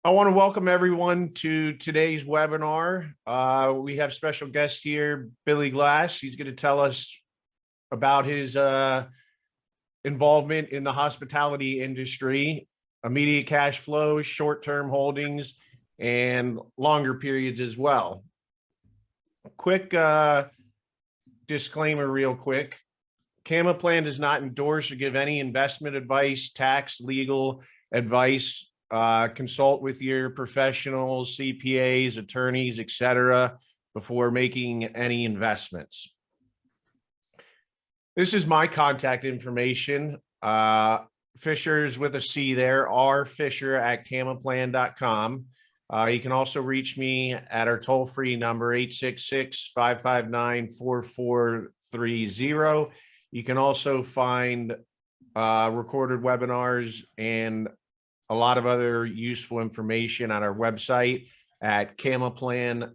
I want to welcome everyone to today's webinar. We have special guest here, Billy Glass. He's going to tell us about his involvement in the hospitality industry, immediate cash flows, short-term holdings, and longer periods as well. Quick disclaimer real quick. Camaplan does not endorse or give any investment advice, tax, legal advice. Consult with your professionals, CPAs, attorneys, etc., before making any investments. This is my contact information. Fisher's with a C there, rfisher@camaplan.com. You can also reach me at our toll-free number, 866-559-4430. You can also find recorded webinars and a lot of other useful information on our website at camaplan.com.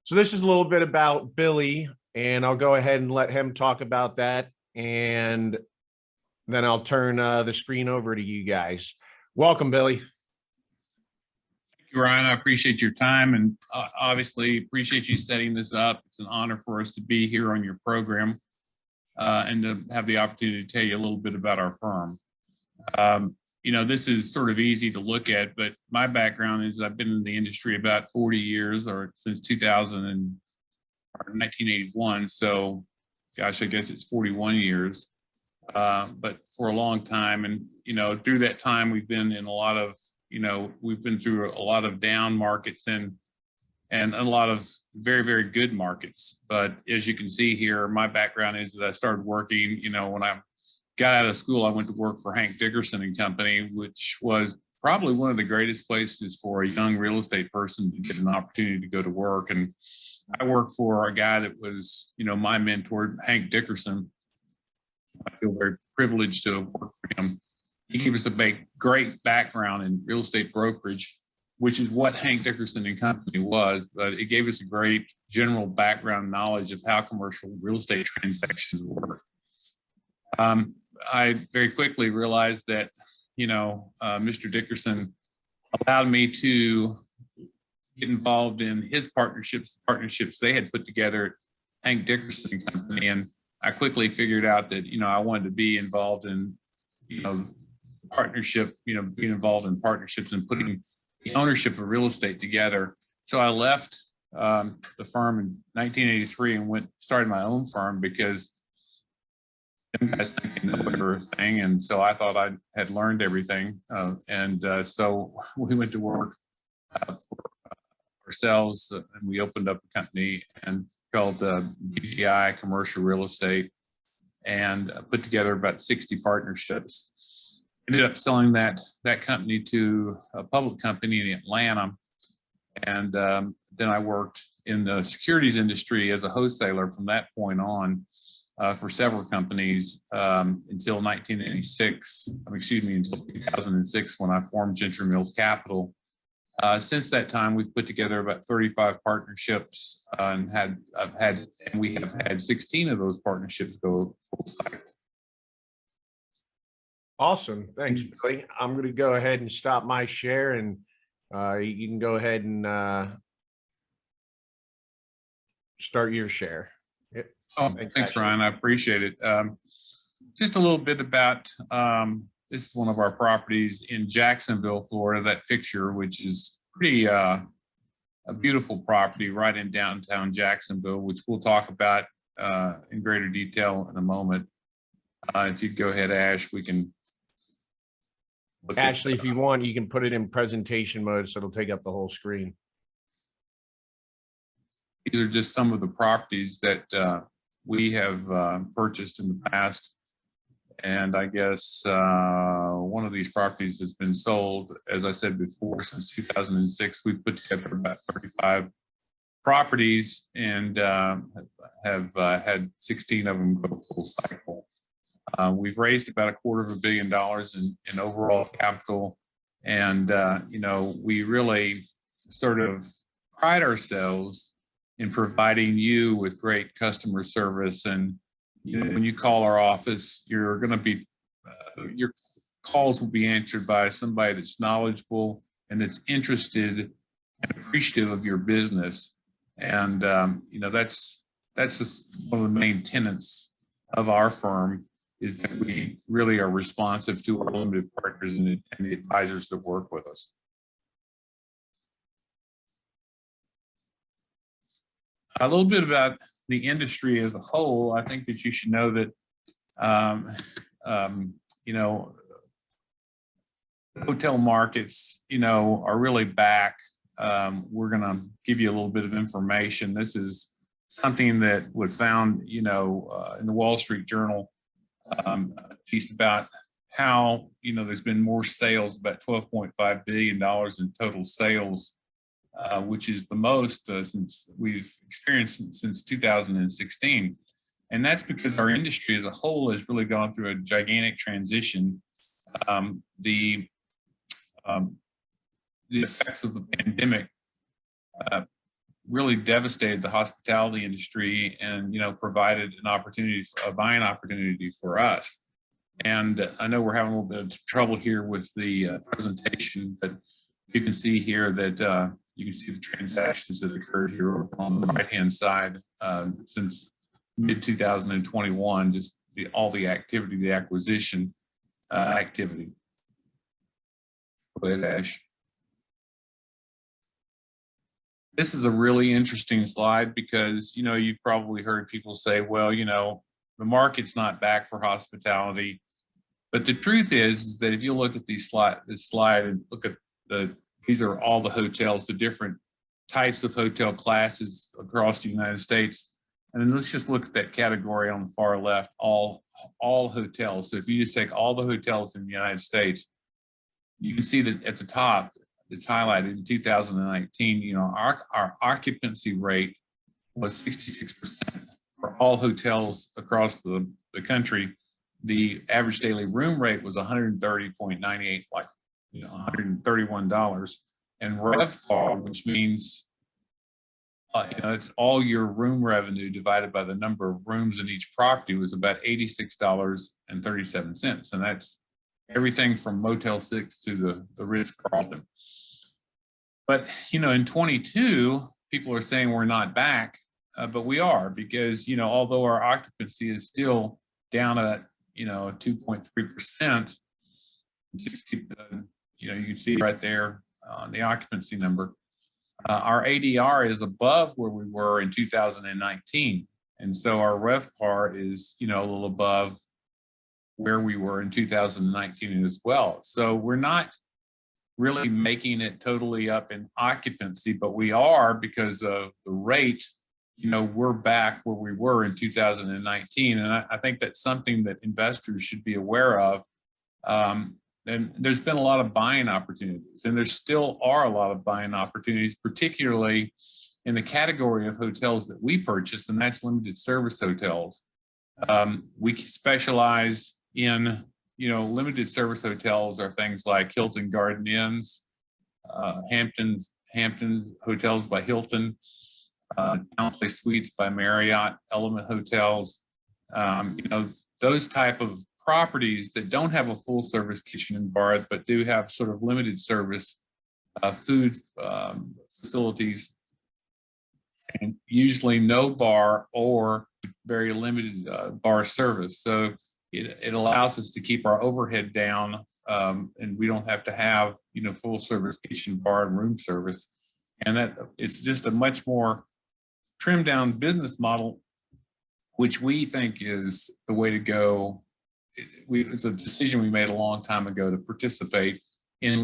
So this is a little bit about Billy, and I'll go ahead and let him talk about that, and then I'll turn the screen over to you guys. Welcome, Billy. Thank you, Ryan. I appreciate your time, and obviously appreciate you setting this up. It's an honor for us to be here on your program and to have the opportunity to tell you a little bit about our firm. You know, this is sort of easy to look at, but my background is I've been in the industry about 40 years, or since 1981. So, gosh, I guess it's 41 years, but for a long time. And, you know, through that time, we've been in a lot of, we've been through a lot of down markets and a lot of very, very good markets. But as you can see here, my background is that I started working, when I got out of school, I went to work for Hank Dickerson and Company, which was probably one of the greatest places for a young real estate person to get an opportunity to go to work. And I worked for a guy that was, my mentor, Hank Dickerson. I feel very privileged to work for him. He gave us a great background in real estate brokerage, which is what Hank Dickerson and Company was, but it gave us a great general background knowledge of how commercial real estate transactions work. I very quickly realized that, Mr. Dickerson allowed me to get involved in his partnerships they had put together at Hank Dickerson and Company. And I quickly figured out that, I wanted to be involved in, partnership, being involved in partnerships and putting the ownership of real estate together. So I left the firm in 1983 and started my own firm because them guys thinking that we were a thing, and so I thought I had learned everything, so we went to work for ourselves, and we opened up a company and called BGI Commercial Real Estate, and put together about 60 partnerships. Ended up selling that company to a public company in Atlanta, and then I worked in the securities industry as a wholesaler from that point on. For several companies until 1996, until 2006, when I formed Gentry Mills Capital. Since that time, we've put together about 35 partnerships and we have had 16 of those partnerships go full cycle. Awesome. Thanks, Billy. I'm going to go ahead and stop my share, and you can go ahead and start your share. Oh, thanks, Ryan. I appreciate it. Just a little bit about, this is one of our properties in Jacksonville, Florida, that picture, which is pretty, a beautiful property right in downtown Jacksonville, which we'll talk about in greater detail in a moment. If you go ahead, Ash, we can. Ashley, if you want, you can put it in presentation mode, so it'll take up the whole screen. These are just some of the properties that we have purchased in the past. And I guess one of these properties has been sold, as I said before, since 2006. We've put together about 35 properties and have had 16 of them go full cycle. We've raised about $250 million in overall capital. And, we really sort of pride ourselves in providing you with great customer service. And when you call our office, you're going to be, calls will be answered by somebody that's knowledgeable and that's interested and appreciative of your business. And, you know, that's just one of the main tenets of our firm, is that we really are responsive to our limited partners and the advisors that work with us. A little bit about the industry as a whole. I think that you should know that, you know, hotel markets, you know, are really back. We're going to give you a little bit of information. This is something that was found, you know, in the Wall Street Journal, piece about how, you know, there's been more sales, about $12.5 billion in total sales, which is the most since we've experienced since 2016. And that's because our industry as a whole has really gone through a gigantic transition. The effects of the pandemic really devastated the hospitality industry, and, you know, provided an opportunity, a buying opportunity for us. And I know we're having a little bit of trouble here with the presentation, but you can see here that you can see the transactions that occurred here on the right-hand side since mid-2021, just all the activity, the acquisition activity. Go ahead, Ash. This is a really interesting slide because, you know, you've probably heard people say, well, you know, the market's not back for hospitality. But the truth is that if you look at this slide and look at these are all the hotels, the different types of hotel classes across the United States. And then let's just look at that category on the far left, all hotels. So if you just take all the hotels in the United States, you can see that at the top, it's highlighted in 2019, you know, our occupancy rate was 66% for all hotels across the country. The average daily room rate was 130.98, like, you know, $131. And RevPAR, which means, you know, it's all your room revenue divided by the number of rooms in each property, was about $86.37. And that's everything from Motel 6 to the Ritz-Carlton. But, you know, in 22, people are saying we're not back, but we are, because, you know, although our occupancy is still down at, you know, 2.3%, you know, you can see right there on the occupancy number, our ADR is above where we were in 2019. And so our RevPAR is, you know, a little above where we were in 2019 as well. So we're not really making it totally up in occupancy, but we are, because of the rate, you know, we're back where we were in 2019. And I think that's something that investors should be aware of. And there's been a lot of buying opportunities, and there still are a lot of buying opportunities, particularly in the category of hotels that we purchase, and that's limited service hotels. We specialize in, you know, limited service hotels are things like Hilton Garden Inns, Hampton Hotels by Hilton, Homewood Suites by Marriott, Element Hotels, you know, those type of properties that don't have a full service kitchen and bar, but do have sort of limited service food facilities, and usually no bar or very limited bar service. So it allows us to keep our overhead down, and we don't have to have, you know, full service kitchen, bar, and room service. And that it's just a much more trimmed down business model, which we think is the way to go. It's a decision we made a long time ago to participate in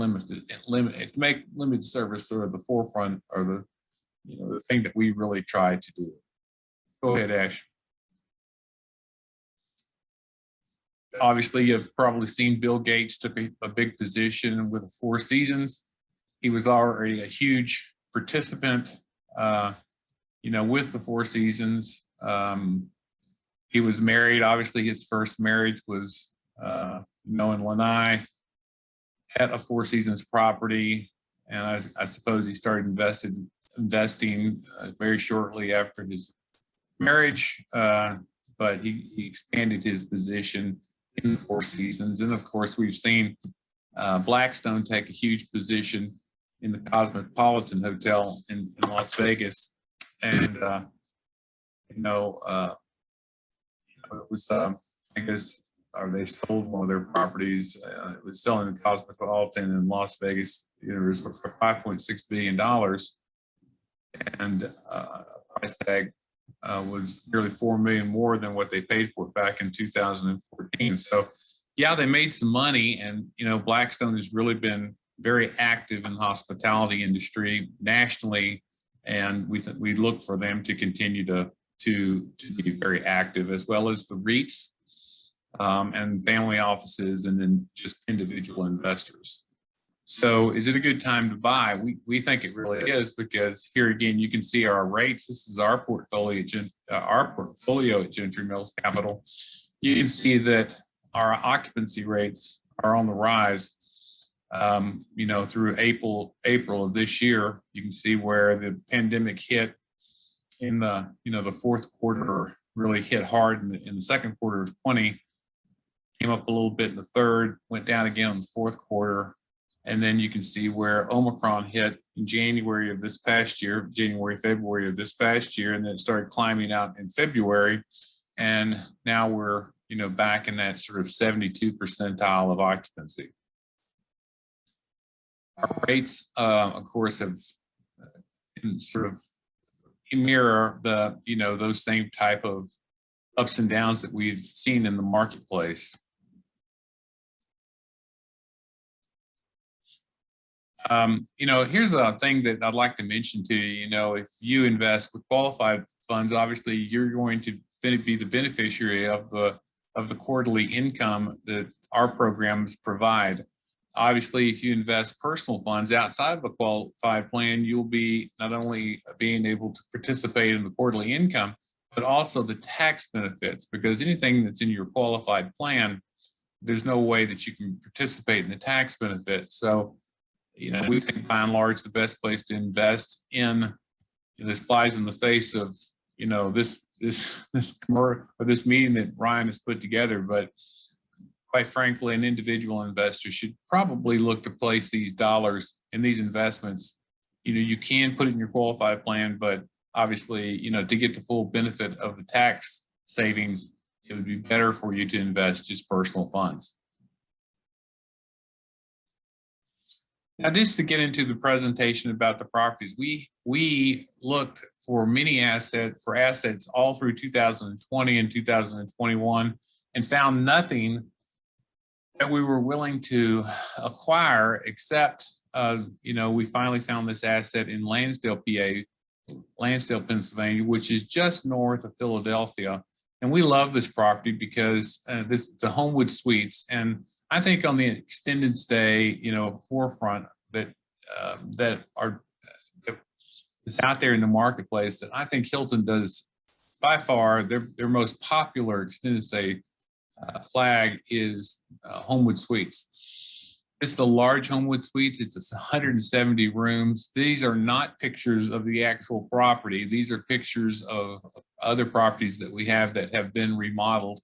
make limited service sort of the forefront, or the, you know, the thing that we really try to do. Go ahead, Ash. Obviously, you've probably seen Bill Gates took a big position with the Four Seasons. He was already a huge participant, you know, with the Four Seasons. He was married. Obviously, his first marriage was, you know, in Lanai at a Four Seasons property. And I suppose he started investing very shortly after his marriage, but he expanded his position in the Four Seasons. And of course, we've seen Blackstone take a huge position in the Cosmopolitan Hotel in Las Vegas. And, it was, I guess, or they sold one of their properties. It was selling the Cosmopolitan in Las Vegas, for $5.6 billion. And price tag was nearly $4 million more than what they paid for it back in 2014. So yeah, they made some money, and Blackstone has really been very active in the hospitality industry nationally, and we look for them to continue to be very active, as well as the REITs and family offices, and then just individual investors. So is it a good time to buy? We think it really is, because here again, you can see our rates. This is our portfolio at Gentry Mills Capital. You can see that our occupancy rates are on the rise. Through April of this year, you can see where the pandemic hit in the fourth quarter, really hit hard in the second quarter of 20, came up a little bit in the third, went down again in the fourth quarter. And then you can see where Omicron hit in January, February of this past year, and then it started climbing out in February. And now we're, back in that sort of 72 percentile of occupancy. Our rates, of course, have sort of mirror the, those same type of ups and downs that we've seen in the marketplace. Here's a thing that I'd like to mention to you. If you invest with qualified funds, obviously you're going to be the beneficiary of the quarterly income that our programs provide. Obviously, if you invest personal funds outside of a qualified plan, you'll be not only being able to participate in the quarterly income, but also the tax benefits, because anything that's in your qualified plan, there's no way that you can participate in the tax benefits. So, we think by and large, the best place to invest in, this flies in the face of, this meeting that Ryan has put together, but quite frankly, an individual investor should probably look to place these dollars in these investments. You can put it in your qualified plan, but obviously, to get the full benefit of the tax savings, it would be better for you to invest just personal funds. Now, just to get into the presentation about the properties, we looked for assets all through 2020 and 2021, and found nothing that we were willing to acquire, except, we finally found this asset in Lansdale, Pennsylvania, which is just north of Philadelphia. And we love this property because it's a Homewood Suites. And I think on the extended stay, forefront that is out there in the marketplace, that I think Hilton does by far their most popular extended stay flag is Homewood Suites. It's the large Homewood Suites. It's 170 rooms. These are not pictures of the actual property. These are pictures of other properties that we have that have been remodeled,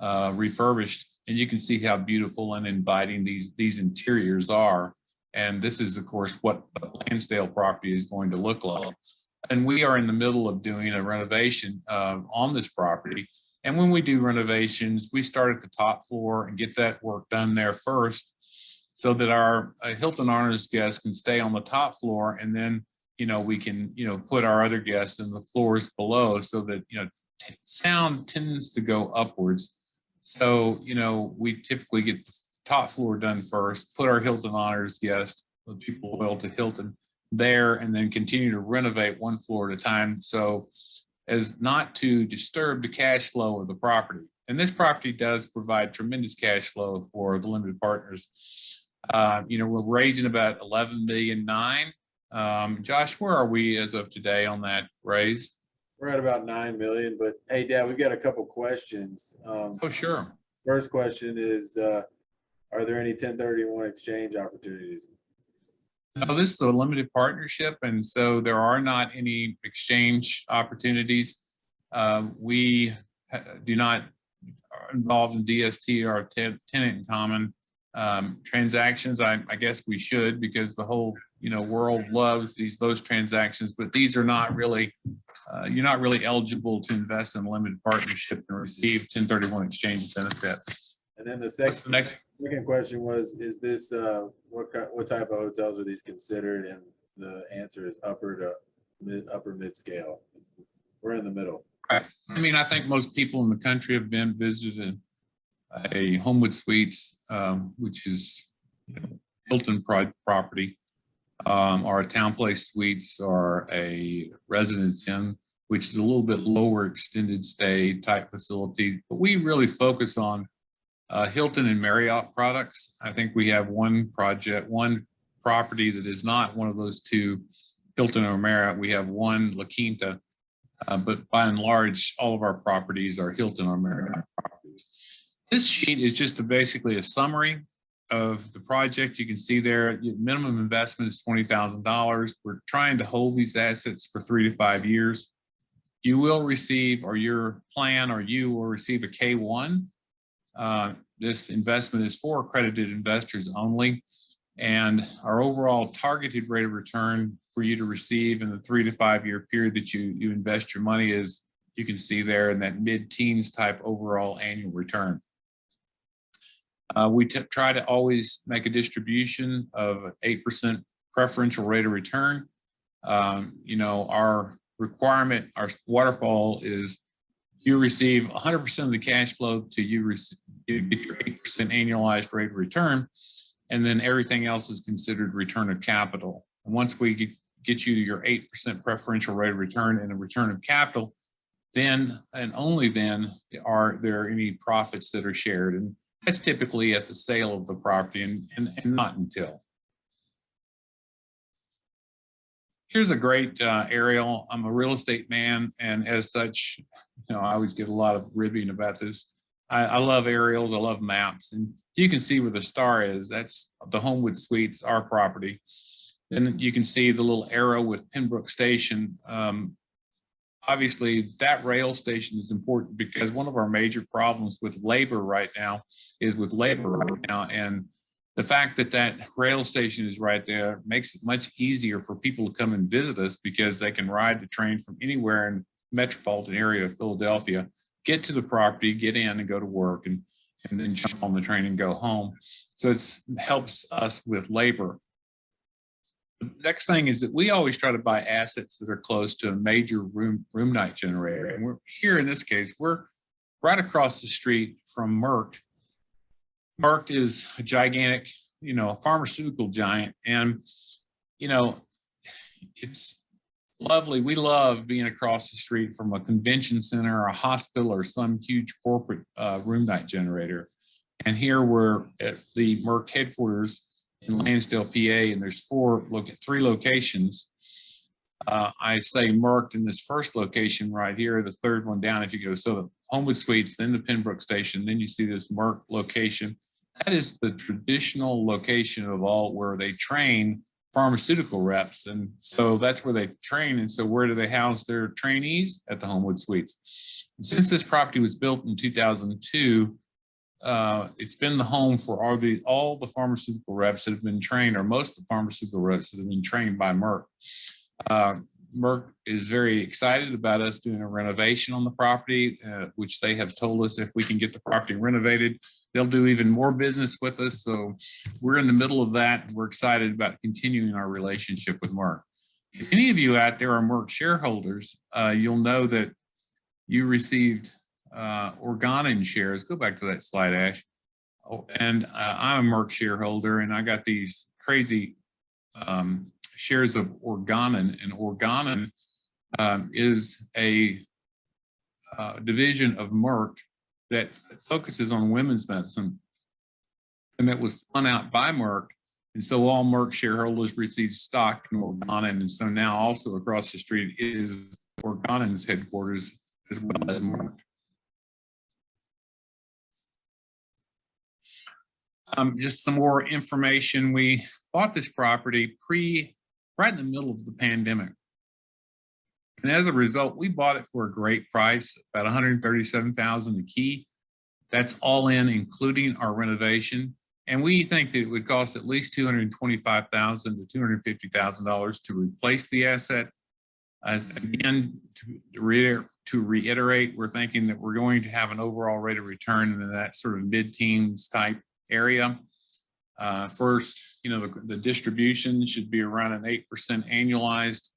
refurbished, and you can see how beautiful and inviting these interiors are. And this is, of course, what the Lansdale property is going to look like. And we are in the middle of doing a renovation on this property. And when we do renovations, we start at the top floor and get that work done there first, so that our Hilton Honors guests can stay on the top floor, and then we can put our other guests in the floors below, so that sound tends to go upwards. So we typically get the top floor done first, put our Hilton Honors guests, the people loyal to Hilton, there, and then continue to renovate one floor at a time, so as not to disturb the cash flow of the property. And this property does provide tremendous cash flow for the limited partners. We're raising about $11.9 million. Josh, where are we as of today on that raise? We're at about 9 million, but hey, Dad, we've got a couple questions. Oh, sure. First question is, are there any 1031 exchange opportunities? No, this is a limited partnership, and so there are not any exchange opportunities. We do not involved in DST or tenant in common transactions. I guess we should, because the whole world loves those transactions, but these are not really you're not really eligible to invest in a limited partnership and receive 1031 exchange benefits. And then the What's the next? second question was, is this, what type of hotels are these considered? And the answer is upper mid scale. We're in the middle. I mean, I think most people in the country have visited a Homewood Suites, which is Hilton property, or a Town Place Suites, or a Residence Inn, which is a little bit lower extended stay type facility. But we really focus on Hilton and Marriott products. I think we have one property that is not one of those two, Hilton or Marriott. We have one La Quinta, but by and large, all of our properties are Hilton or Marriott properties. This sheet is just basically a summary of the project. You can see there, minimum investment is $20,000. We're trying to hold these assets for 3 to 5 years. You will receive, or your plan, or you will receive a K1. This investment is for accredited investors only. And our overall targeted rate of return for you to receive in the 3 to 5 year period that you invest your money is, you can see there, in that mid-teens type overall annual return. We try to always make a distribution of 8% preferential rate of return. Our requirement, our waterfall is you receive 100% of the cash flow to you get your 8% annualized rate of return, and then everything else is considered return of capital. And once we get you to your 8% preferential rate of return and a return of capital, then and only then are there any profits that are shared. And that's typically at the sale of the property, and not until. Here's a great aerial. I'm a real estate man, and as such, I always get a lot of ribbing about this. I love aerials, I love maps, and you can see where the star is. That's the Homewood Suites, our property. Then you can see the little arrow with Pembroke Station. Obviously, that rail station is important because one of our major problems with labor right now is and the fact that that rail station is right there makes it much easier for people to come and visit us, because they can ride the train from anywhere in the metropolitan area of Philadelphia, get to the property, get in and go to work, and then jump on the train and go home. So it helps us with labor. The next thing is that we always try to buy assets that are close to a major room night generator. And we're here in this case, we're right across the street from Merck. Merck is a gigantic, pharmaceutical giant. And, it's lovely. We love being across the street from a convention center, or a hospital, or some huge corporate room night generator. And here we're at the Merck headquarters in Lansdale, PA, and there's 3 locations. I say Merck in this first location right here, the third one down if you go. So the Homewood Suites, then the Pembroke Station, then you see this Merck location. That is the traditional location of all where they train pharmaceutical reps. And so that's where they train. And so where do they house their trainees? At the Homewood Suites. And since this property was built in 2002, it's been the home for all the pharmaceutical reps that have been trained, or most of the pharmaceutical reps that have been trained by Merck. Merck is very excited about us doing a renovation on the property, which they have told us if we can get the property renovated, they'll do even more business with us. So we're in the middle of that, and we're excited about continuing our relationship with Merck. If any of you out there are Merck shareholders, you'll know that you received Organon shares. Go back to that slide, Ash. Oh, and I'm a Merck shareholder, and I got these crazy shares of Organon. And Organon is a division of Merck that focuses on women's medicine, and that was spun out by Merck. And so all Merck shareholders receive stock in Organon. And so now also across the street is Organon's headquarters, as well as Merck. Just some more information. We bought this property right in the middle of the pandemic. And as a result, we bought it for a great price, about $137,000 a key. That's all in, including our renovation. And we think that it would cost at least $225,000 to $250,000 to replace the asset. As again, to reiterate, we're thinking that we're going to have an overall rate of return in that sort of mid-teens type area. First, the distribution should be around an 8% annualized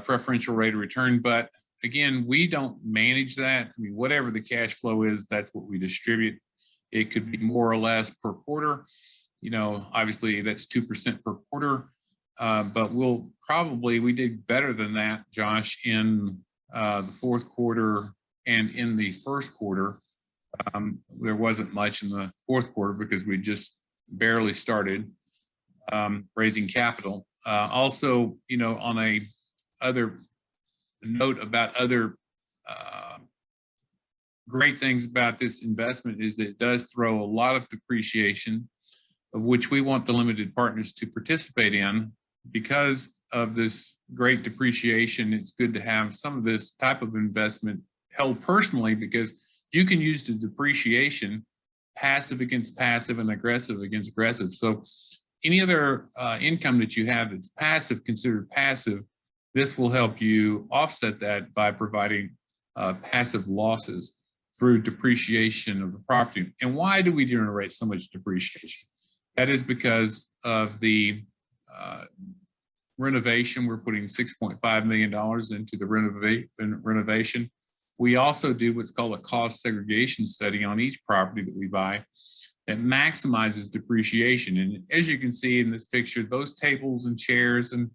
preferential rate of return. But again, we don't manage that. I mean, whatever the cash flow is, that's what we distribute. It could be more or less per quarter. Obviously that's 2% per quarter. But we did better than that, Josh, in the fourth quarter and in the first quarter. There wasn't much in the fourth quarter because we just barely started raising capital. Also, on a other note about other great things about this investment is that it does throw a lot of depreciation, of which we want the limited partners to participate in. Because of this great depreciation, it's good to have some of this type of investment held personally, because you can use the depreciation passive against passive and aggressive against aggressive. So any other income that you have that's passive, considered passive, this will help you offset that by providing passive losses through depreciation of the property. And why do we generate so much depreciation? That is because of the renovation. We're putting $6.5 million into the renovation. We also do what's called a cost segregation study on each property that we buy that maximizes depreciation. And as you can see in this picture, those tables and chairs and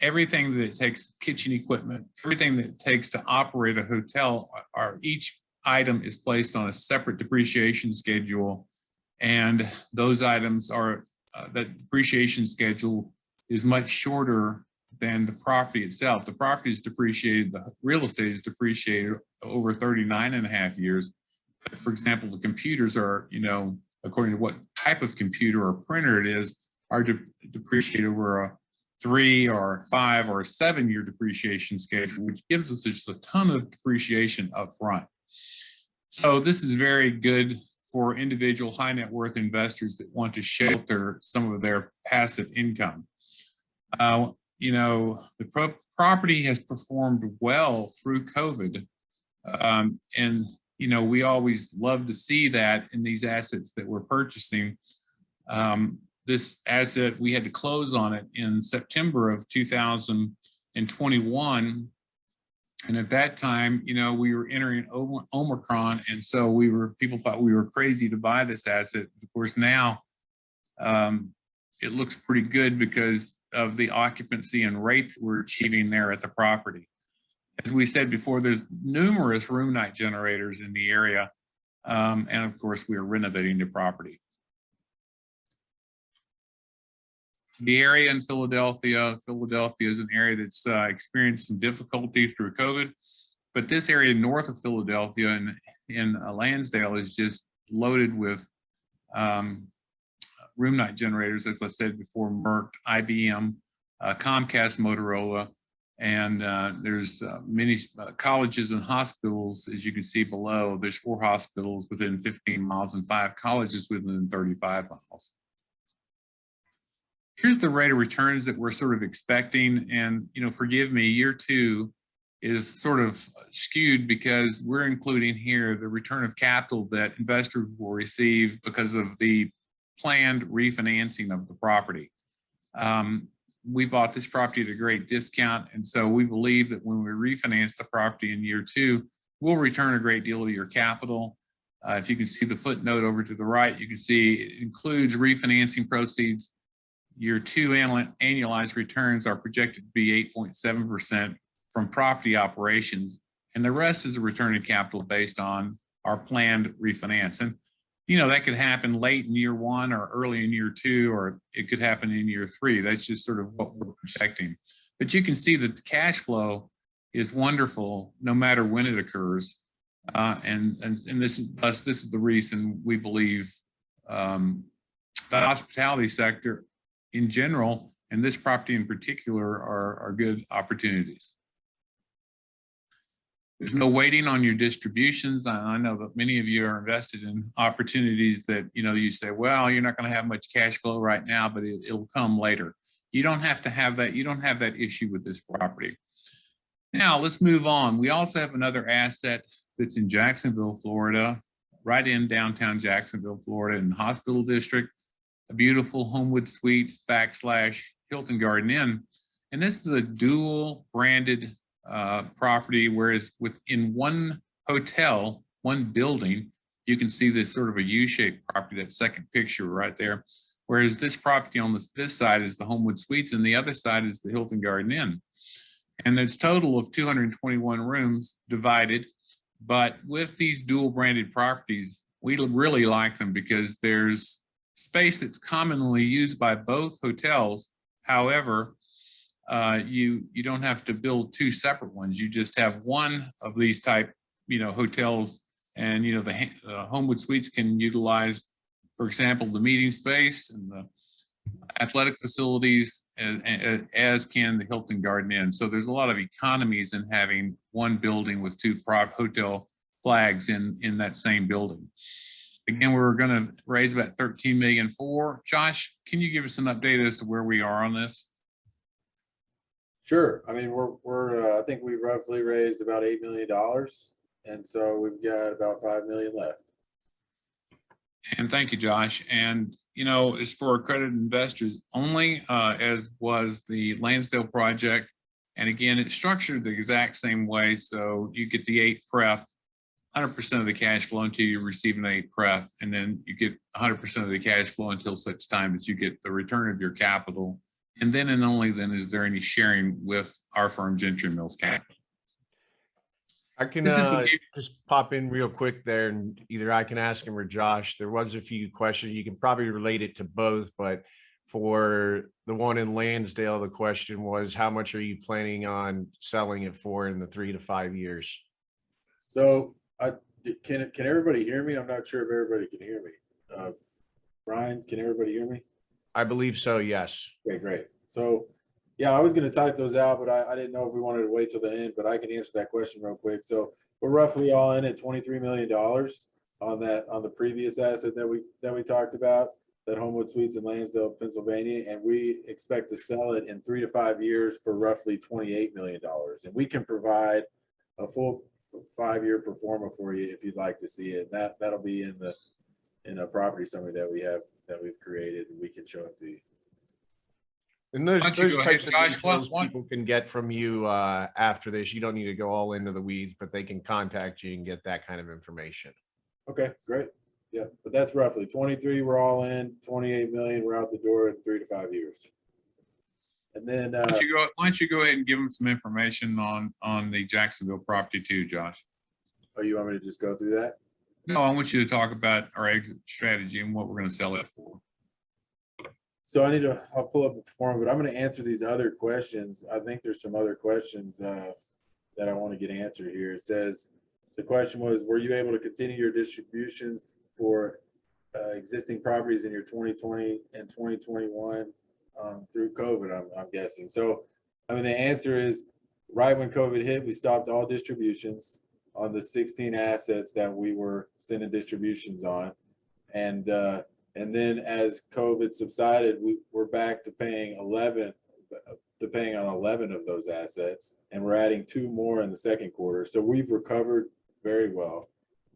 everything that it takes, kitchen equipment, everything that it takes to operate a hotel, each item is placed on a separate depreciation schedule. And those items are, that depreciation schedule is much shorter than the property itself. The property is depreciated, the real estate is depreciated over 39.5 years. But for example, the computers are, according to what type of computer or printer it is, are depreciated over a 3 or 5 or 7 year depreciation schedule, which gives us just a ton of depreciation up front. So this is very good for individual high net worth investors that want to shelter some of their passive income. The property has performed well through COVID. And we always love to see that in these assets that we're purchasing. This asset, we had to close on it in September of 2021. And at that time, we were entering Omicron. And so people thought we were crazy to buy this asset. Of course, now it looks pretty good because of the occupancy and rate we're achieving there at the property. As we said before, there's numerous room night generators in the area. And of course, we are renovating the property. The area in Philadelphia is an area that's experienced some difficulty through COVID, but this area north of Philadelphia in Lansdale is just loaded with room night generators, as I said before, Merck, IBM, Comcast, Motorola, and there's many colleges and hospitals, as you can see below. There's 4 hospitals within 15 miles and 5 colleges within 35 miles. Here's the rate of returns that we're sort of expecting. And, forgive me, year 2 is sort of skewed because we're including here the return of capital that investors will receive because of the planned refinancing of the property. We bought this property at a great discount. And so we believe that when we refinance the property in year 2, we'll return a great deal of your capital. If you can see the footnote over to the right, you can see it includes refinancing proceeds. Year 2 annualized returns are projected to be 8.7% from property operations. And the rest is a return of capital based on our planned refinance. And that could happen late in year 1 or early in year 2, or it could happen in year 3. That's just sort of what we're projecting. But you can see that the cash flow is wonderful no matter when it occurs. And this is the reason we believe the hospitality sector in general, and this property in particular, are good opportunities. There's no waiting on your distributions. I know that many of you are invested in opportunities that, you say, well, you're not going to have much cash flow right now, but it'll come later. You don't have to have that. You don't have that issue with this property. Now let's move on. We also have another asset that's in Jacksonville, Florida, right in downtown Jacksonville, Florida, in the Hospital District, a beautiful Homewood Suites / Hilton Garden Inn. And this is a dual branded property, whereas within one hotel, one building, you can see this sort of a U-shaped property, that second picture right there. Whereas this property on this side is the Homewood Suites and the other side is the Hilton Garden Inn. And there's a total of 221 rooms divided. But with these dual branded properties, we really like them because there's space that's commonly used by both hotels. However, you don't have to build two separate ones. You just have one of these type, hotels, and the Homewood Suites can utilize, for example, the meeting space and the athletic facilities, as can the Hilton Garden Inn. So there's a lot of economies in having one building with two hotel flags in that same building. Again, we're going to raise about $13 million for. Josh, can you give us an update as to where we are on this? Sure. I mean, I think we roughly raised about $8 million. And so we've got about $5 million left. And thank you, Josh. And, as for accredited investors only, as was the Lansdale project. And again, it's structured the exact same way. So you get the 8 pref, 100% of the cash flow until you receive an 8 pref, and then you get 100% of the cash flow until such time that you get the return of your capital. And then and only then is there any sharing with our firm, Gentry Mills Capital. I can This is just pop in real quick there, and either I can ask him or Josh. There was a few questions. You can probably relate it to both, but for the one in Lansdale, the question was, how much are you planning on selling it for in the 3 to 5 years? So can everybody hear me? I'm not sure if everybody can hear me. Brian, can everybody hear me? I believe so, yes. Okay, great. So yeah, I was going to type those out, but I didn't know if we wanted to wait till the end, but I can answer that question real quick. So we're roughly all in at $23 million on the previous asset that we talked about, that Homewood Suites in Lansdale, Pennsylvania, and we expect to sell it in 3 to 5 years for roughly $28 million. And we can provide a full 5-year pro forma for you if you'd like to see it. That'll be in a property summary that we've created, and we can show it to you. And those types of Josh, details people can get from you after this. You don't need to go all into the weeds, but they can contact you and get that kind of information. Okay, great. Yeah, but that's roughly 23. We're all in. 28 million. We're out the door in 3 to 5 years. And then why don't you go ahead and give them some information on the Jacksonville property too, Josh? Oh, you want me to just go through that? No, I want you to talk about our exit strategy and what we're going to sell it for. So I'll pull up the form, but I'm going to answer these other questions. I think there's some other questions that I want to get answered here. It says, the question was, were you able to continue your distributions for existing properties in your 2020 and 2021 through COVID, I'm guessing. So, I mean, the answer is, right when COVID hit, we stopped all distributions on the 16 assets that we were sending distributions on. And then as COVID subsided, we're back to paying 11 of those assets, and we're adding 2 more in the second quarter. So we've recovered very well.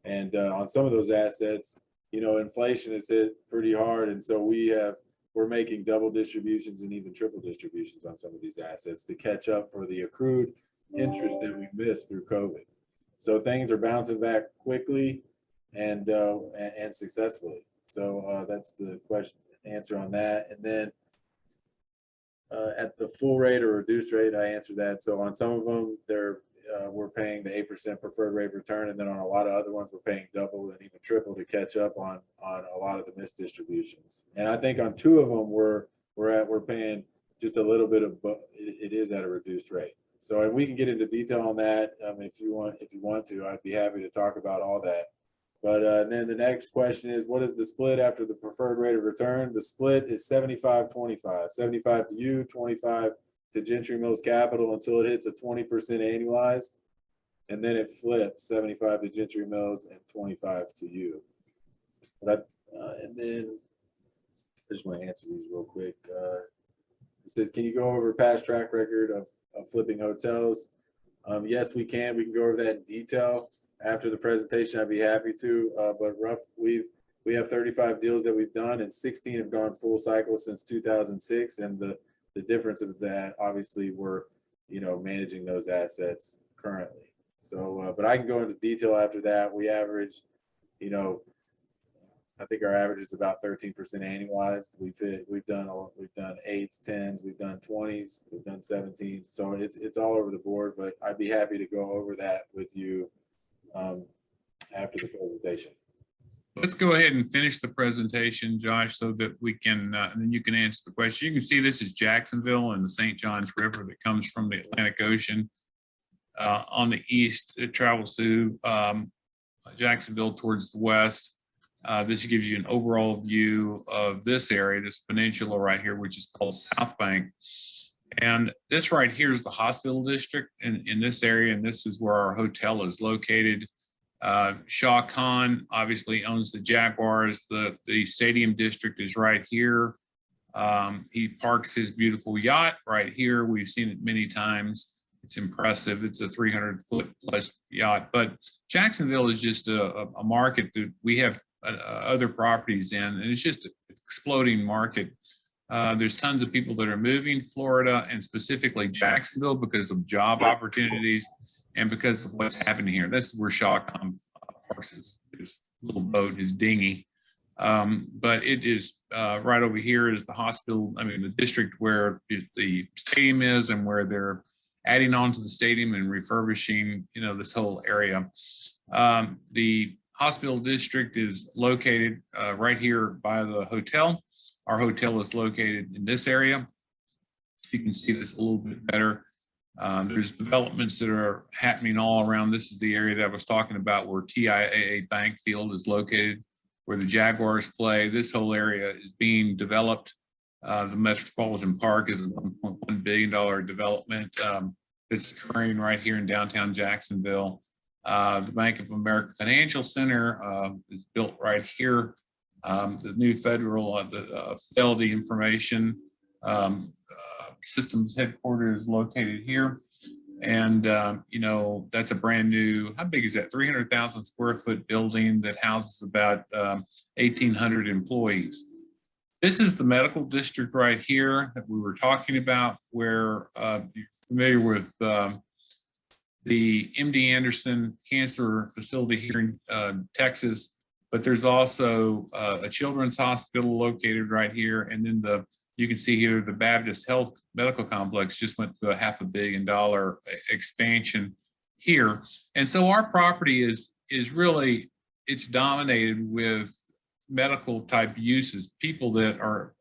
And on some of those assets, inflation has hit pretty hard. And so we're making double distributions and even triple distributions on some of these assets to catch up for the accrued interest that we missed through COVID. So things are bouncing back quickly and successfully. So that's the answer on that. And then at the full rate or reduced rate, I answered that. So on some of them, we're paying the 8% preferred rate of return, and then on a lot of other ones, we're paying double and even triple to catch up on a lot of the missed distributions. And I think on 2 of them, we're paying just a little bit of, it is at a reduced rate. So, and we can get into detail on that if you want to. I'd be happy to talk about all that. But then the next question is, what is the split after the preferred rate of return? The split is 75-25, 75 to you, 25 to Gentry Mills Capital until it hits a 20% annualized. and then it flips 75 to Gentry Mills and 25 to you. But and then I just want to answer these real quick. It says, can you go over past track record of flipping hotels? Yes, we can. We can go over that in detail after the presentation. I'd be happy to. But we have 35 deals that we've done, and 16 have gone full cycle since 2006. And the difference of that, obviously, we're managing those assets currently. So, but I can go into detail after that. We average, I think our average is about 13% annualized. We've done 8s, 10s, we've done 20s, we've done 17s. So it's all over the board, but I'd be happy to go over that with you after the presentation. Let's go ahead and finish the presentation, Josh, so that we can, and then you can answer the question. You can see this is Jacksonville and the St. Johns River that comes from the Atlantic Ocean. On the east, it travels through Jacksonville towards the west. This gives you an overall view of this area, this peninsula right here, which is called South Bank. And this right here is the hospital district in this area, and this is where our hotel is located. Shah Khan obviously owns the Jaguars. The stadium district is right here. He parks his beautiful yacht right here. We've seen it many times. It's impressive. It's a 300-foot plus yacht. But Jacksonville is just a market that we have other properties in, and it's just an exploding market. There's tons of people that are moving Florida and specifically Jacksonville because of job opportunities and because of what's happening here. This is where Shah Khan parks his little boat, his dinghy. But it is right over here is the hospital, the district where the stadium is and where they're adding on to the stadium and refurbishing, this whole area. The hospital district is located right here by the hotel. Our hotel is located in this area. You can see this a little bit better. There's developments that are happening all around. This is the area that I was talking about where TIAA Bank Field is located, where the Jaguars play. This whole area is being developed. The Metropolitan Park is a $1.1 billion development that's occurring right here in downtown Jacksonville. The Bank of America Financial Center is built right here. The new federal, the Fidelity Information Systems headquarters is located here. And, that's a brand new, how big is that? 300,000 square foot building that houses about 1,800 employees. This is the medical district right here that we were talking about, where you're familiar with the MD Anderson Cancer Facility here in Texas, but there's also a children's hospital located right here. And then you can see here the Baptist Health Medical Complex just went through a $500 million expansion here. And so our property is really, it's dominated with medical type uses, people that are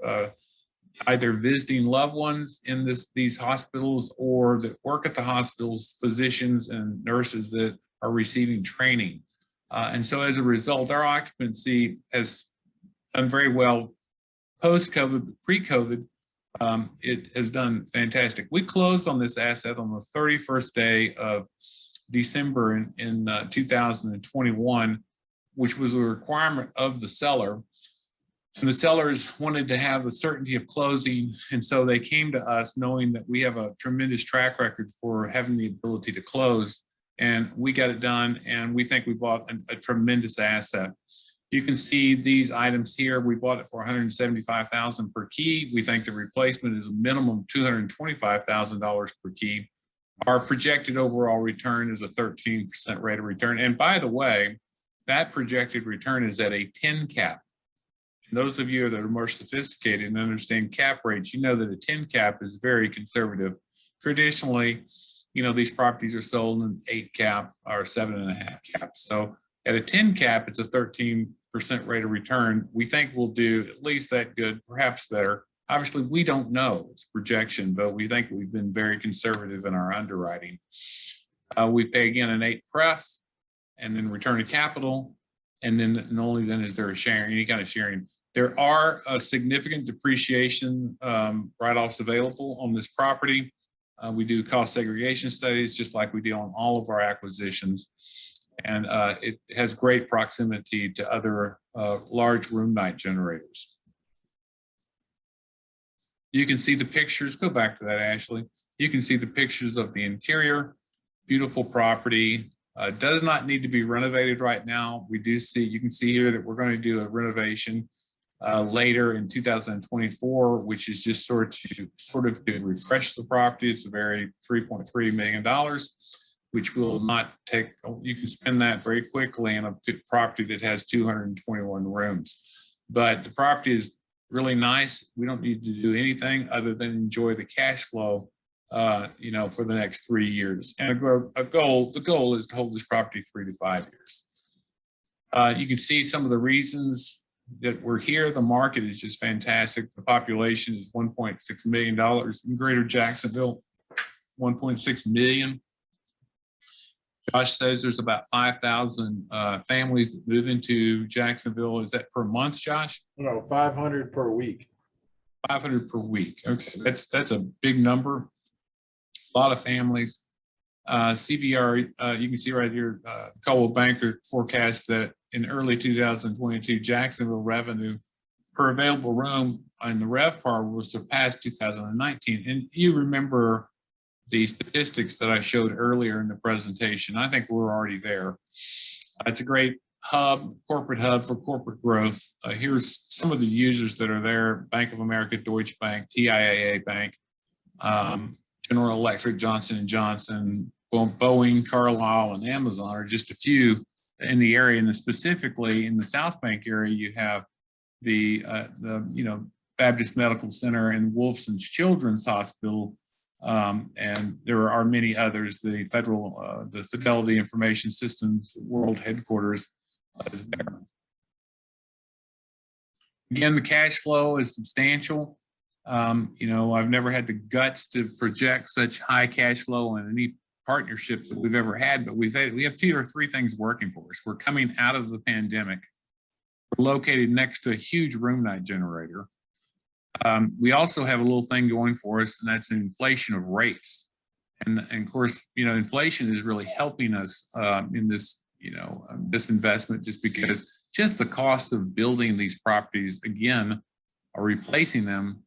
either visiting loved ones in these hospitals or that work at the hospitals, physicians and nurses that are receiving training. And so as a result, our occupancy has done very well post-COVID, pre-COVID. It has done fantastic. We closed on this asset on the 31st day of December in 2021, which was a requirement of the seller. And the sellers wanted to have the certainty of closing. And so they came to us knowing that we have a tremendous track record for having the ability to close. And we got it done. And we think we bought a tremendous asset. You can see these items here. We bought it for $175,000 per key. We think the replacement is a minimum $225,000 per key. Our projected overall return is a 13% rate of return. And by the way, that projected return is at a 10 cap. And those of you that are more sophisticated and understand cap rates, you know that a 10 cap is very conservative. Traditionally, these properties are sold in 8 cap or 7.5 cap. So at a 10 cap, it's a 13% rate of return. We think we'll do at least that good, perhaps better. Obviously, we don't know. It's projection, but we think we've been very conservative in our underwriting. We pay again an 8 pref and then return of capital. And only then is there a sharing, any kind of sharing. There are a significant depreciation write-offs available on this property. We do cost segregation studies, just like we do on all of our acquisitions. And it has great proximity to other large room night generators. You can see the pictures. Go back to that, Ashley. You can see the pictures of the interior. Beautiful property. Does not need to be renovated right now. We do see, you can see here that we're going to do a renovation later in 2024, which is just sort of to refresh the property. It's a very $3.3 million, which will not take, you can spend that very quickly in a property that has 221 rooms. But the property is really nice. We don't need to do anything other than enjoy the cash flow, you know, for the next 3 years. And the goal is to hold this property 3 to 5 years. You can see some of the reasons that we're here. The market is just fantastic. The population is $1.6 million in Greater Jacksonville, 1.6 million. Josh says there's about 5,000 families that move into Jacksonville. Is that per month, Josh? No, 500 per week. 500 per week. Okay, that's a big number. A lot of families. CBR, you can see right here, Coldwell Banker forecast that in early 2022, Jacksonville revenue per available room in the RevPAR will surpass 2019. And you remember the statistics that I showed earlier in the presentation. I think we're already there. It's a great hub, corporate hub for corporate growth. Here's some of the users that are there: Bank of America, Deutsche Bank, TIAA Bank, General Electric, Johnson & Johnson, Boeing, Carlisle, and Amazon are just a few in the area. And specifically in the South Bank area, you have the Baptist Medical Center and Wolfson's Children's Hospital. And there are many others. The the Fidelity Information Systems World Headquarters is there. Again, the cash flow is substantial. I've never had the guts to project such high cash flow in any partnership that we've ever had, but we have 2 or 3 things working for us. We're coming out of the pandemic. We're located next to a huge room night generator. We also have a little thing going for us, and that's an inflation of rates. And of course, inflation is really helping us in this, this investment, just because just the cost of building these properties, again, or replacing them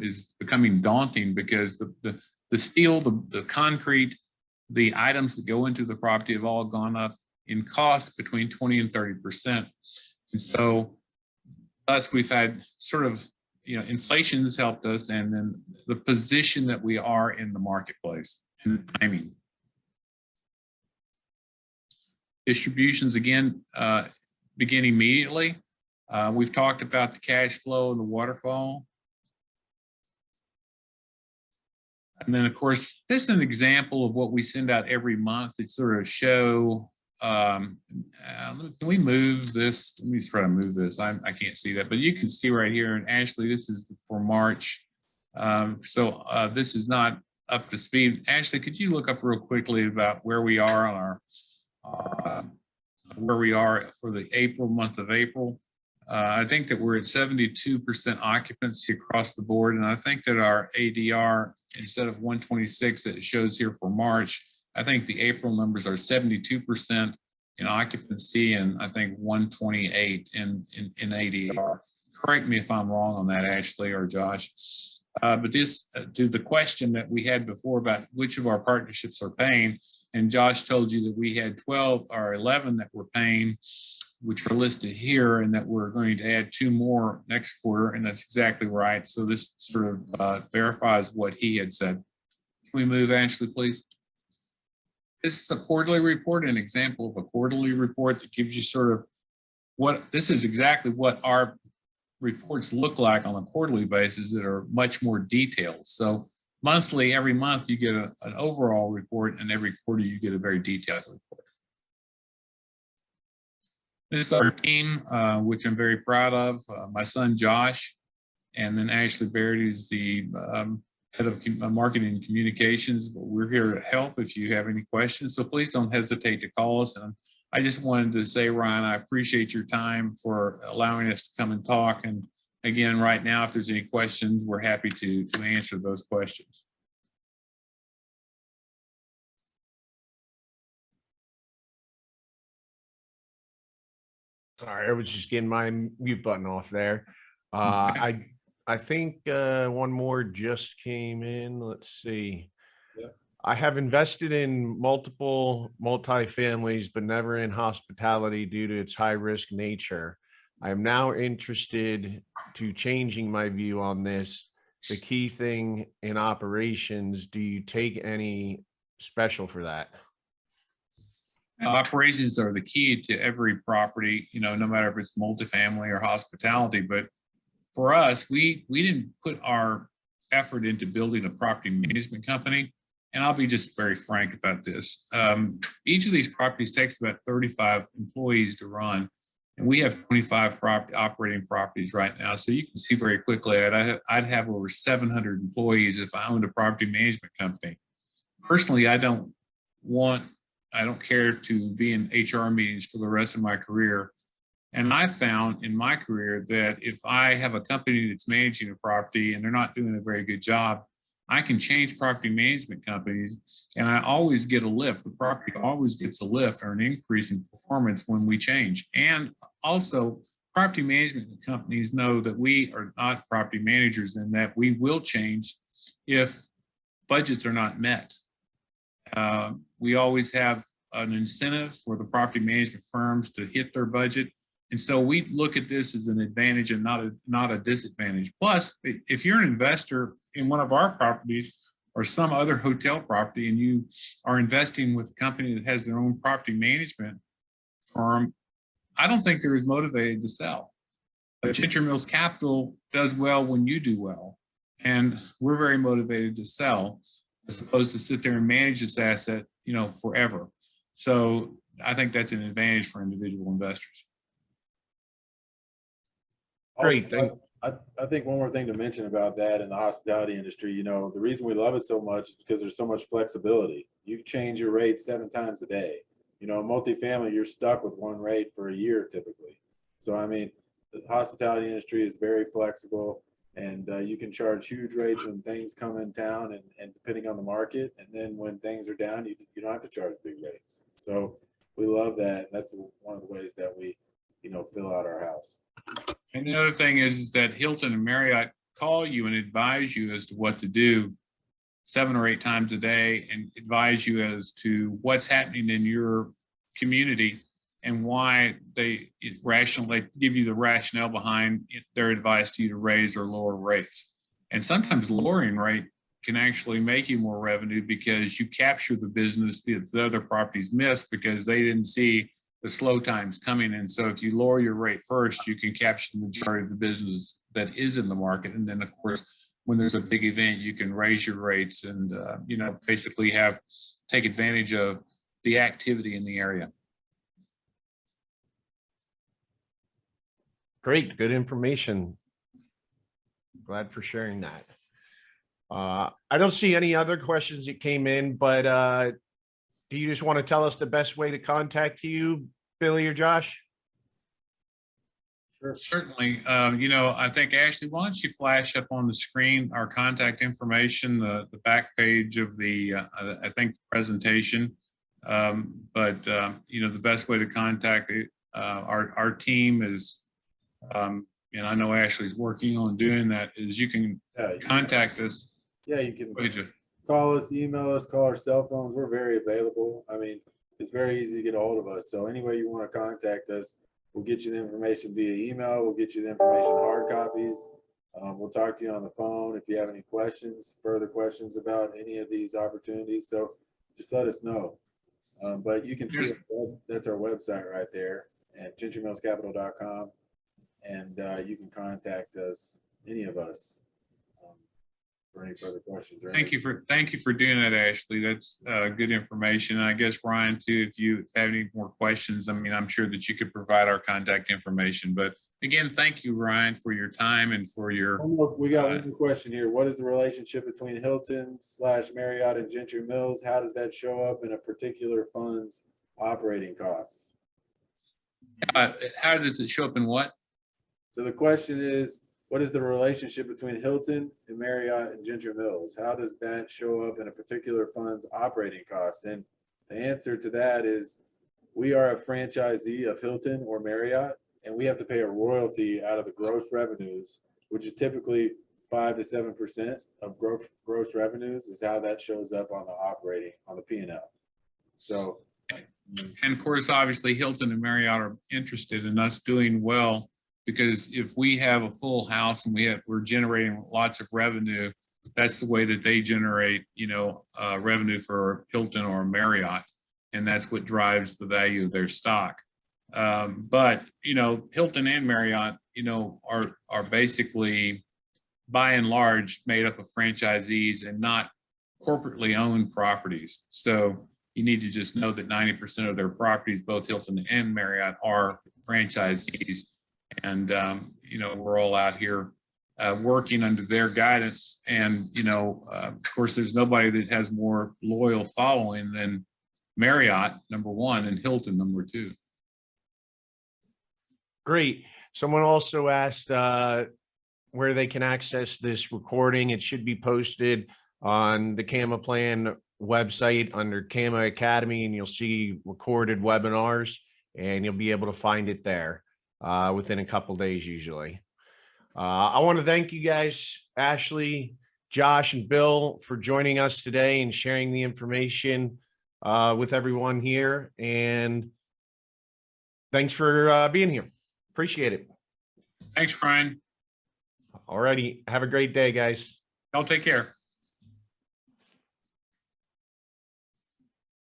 is becoming daunting, because the steel, the concrete, the items that go into the property have all gone up in cost between 20 and 30%. And so thus we've had sort of, inflation has helped us, and then the position that we are in the marketplace and timing. Distributions, again, begin immediately. We've talked about the cash flow and the waterfall. And then, of course, this is an example of what we send out every month to sort of show, can we move this? Let me try to move this. I can't see that, but you can see right here. And Ashley, this is for March. This is not up to speed. Ashley, could you look up real quickly about where we are on where we are for the month of April? I think that we're at 72% occupancy across the board. And I think that our ADR, instead of 126 that it shows here for March, I think the April numbers are 72% in occupancy, and I think 128 in ADR. Correct me if I'm wrong on that, Ashley or Josh. But this, to the question that we had before about which of our partnerships are paying, and Josh told you that we had 12 or 11 that were paying, which are listed here, and that we're going to add 2 more next quarter, and that's exactly right. So this sort of verifies what he had said. Can we move, Ashley, please? This is a quarterly report, an example of a quarterly report that gives you sort of this is exactly what our reports look like on a quarterly basis that are much more detailed. So monthly, every month you get an overall report, and every quarter you get a very detailed report. This is our team, which I'm very proud of. My son, Josh, and then Ashley Baird, who's the head of marketing and communications. But we're here to help if you have any questions. So please don't hesitate to call us. And I just wanted to say, Ryan, I appreciate your time for allowing us to come and talk. And again, right now, if there's any questions, we're happy to answer those questions. Sorry, I was just getting my mute button off there. I think one more just came in. Let's see. Yeah. I have invested in multiple multifamilies, but never in hospitality due to its high risk nature. I am now interested to changing my view on this. The key thing in operations, do you take any special for that? Operations are the key to every property, you know, no matter if it's multifamily or hospitality. But for us, we didn't put our effort into building a property management company. And I'll be just very frank about this. Each of these properties takes about 35 employees to run. And we have 25 operating properties right now. So you can see very quickly that I'd have over 700 employees if I owned a property management company. Personally, I don't care to be in HR meetings for the rest of my career. And I found in my career that if I have a company that's managing a property and they're not doing a very good job, I can change property management companies and I always get a lift. The property always gets a lift or an increase in performance when we change. And also, property management companies know that we are not property managers and that we will change if budgets are not met. We always have an incentive for the property management firms to hit their budget. And so we look at this as an advantage and not a disadvantage. Plus, if you're an investor in one of our properties or some other hotel property and you are investing with a company that has their own property management firm, I don't think they're as motivated to sell. But Gentry Mills Capital does well when you do well. And we're very motivated to sell as opposed to sit there and manage this asset, you know, forever. So I think that's an advantage for individual investors. Great. Also, I think one more thing to mention about that in the hospitality industry, you know, the reason we love it so much is because there's so much flexibility. You change your rate 7 times a day. You know, multifamily, you're stuck with one rate for a year typically. So, I mean, the hospitality industry is very flexible and you can charge huge rates when things come in town and depending on the market. And then when things are down, you don't have to charge big rates. So we love that. That's one of the ways that we, you know, fill out our house. And the other thing is that Hilton and Marriott call you and advise you as to what to do 7 or 8 times a day and advise you as to what's happening in your community and why they give you the rationale behind their advice to you to raise or lower rates. And sometimes lowering rate can actually make you more revenue because you capture the business that the other properties miss because they didn't see the slow times coming in. So if you lower your rate first, you can capture the majority of the business that is in the market. And then of course, when there's a big event, you can raise your rates and, you know, basically take advantage of the activity in the area. Great, good information. Glad for sharing that. I don't see any other questions that came in, but do you just want to tell us the best way to contact you, Billy or Josh? Sure. Certainly. You know, I think, Ashley, why don't you flash up on the screen our contact information, the back page of the, I think, presentation. You know, the best way to contact our team is, and I know Ashley's working on doing that, is you can contact us. Yeah, you can call us, email us, call our cell phones. We're very available. I mean, it's very easy to get a hold of us. So any way you want to contact us, we'll get you the information via email. We'll get you the information hard copies. We'll talk to you on the phone if you have any questions, further questions about any of these opportunities. So just let us know. But you can see that's our website right there at gentrymillscapital.com. And you can contact us, any of us, for any further questions. Thank you for doing that, Ashley. That's good information. And I guess Ryan too, if you have any more questions, I mean, I'm sure that you could provide our contact information. But again, thank you, Ryan, for your time and for your. We got one more question here. What is the relationship between Hilton/Marriott and Gentry Mills? How does that show up in a particular fund's operating costs? How does it show up in what? So the question is, what is the relationship between Hilton and Marriott and Gentry Mills? How does that show up in a particular fund's operating costs? And the answer to that is we are a franchisee of Hilton or Marriott. and we have to pay a royalty out of the gross revenues, which is typically 5 to 7% of gross revenues, is how that shows up on the P&L. So, And of course, obviously Hilton and Marriott are interested in us doing well, because if we have a full house and we're generating lots of revenue, that's the way that they generate, revenue for Hilton or Marriott. And that's what drives the value of their stock. But, Hilton and Marriott, are basically by and large made up of franchisees and not corporately owned properties. So you need to just know that 90% of their properties, both Hilton and Marriott, are franchisees. And, we're all out here working under their guidance. And, of course, there's nobody that has more loyal following than Marriott, number one, and Hilton, number two. Great. Someone also asked where they can access this recording. It should be posted on the Cama Plan website under Cama Academy, and you'll see recorded webinars, and you'll be able to find it there within a couple days usually. I want to thank you guys, Ashley, Josh, and Bill, for joining us today and sharing the information with everyone here. And thanks for being here. Appreciate it. Thanks, Brian. All righty. Have a great day, guys. Y'all take care.